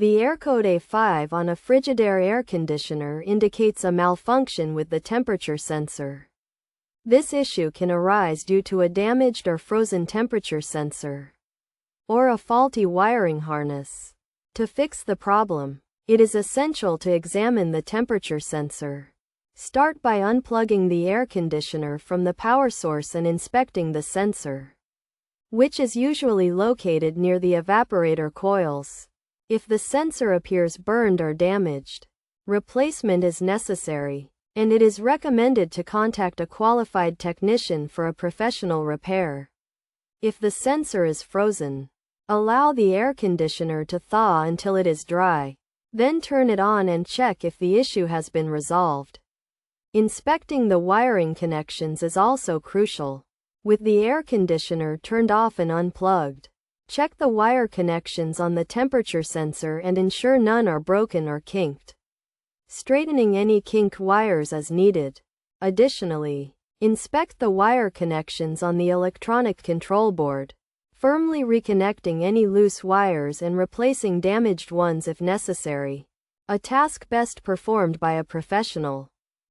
The air code A5 on a Frigidaire air conditioner indicates a malfunction with the temperature sensor. This issue can arise due to a damaged or frozen temperature sensor or a faulty wiring harness. To fix the problem, it is essential to examine the temperature sensor. Start by unplugging the air conditioner from the power source and inspecting the sensor, which is usually located near the evaporator coils. If the sensor appears burned or damaged, replacement is necessary, and it is recommended to contact a qualified technician for a professional repair. If the sensor is frozen, allow the air conditioner to thaw until it is dry. Then turn it on and check if the issue has been resolved. Inspecting the wiring connections is also crucial. With the air conditioner turned off and unplugged, check the wire connections on the temperature sensor and ensure none are broken or kinked, straightening any kinked wires as needed. Additionally, inspect the wire connections on the electronic control board, firmly reconnecting any loose wires and replacing damaged ones if necessary. A task best performed by a professional.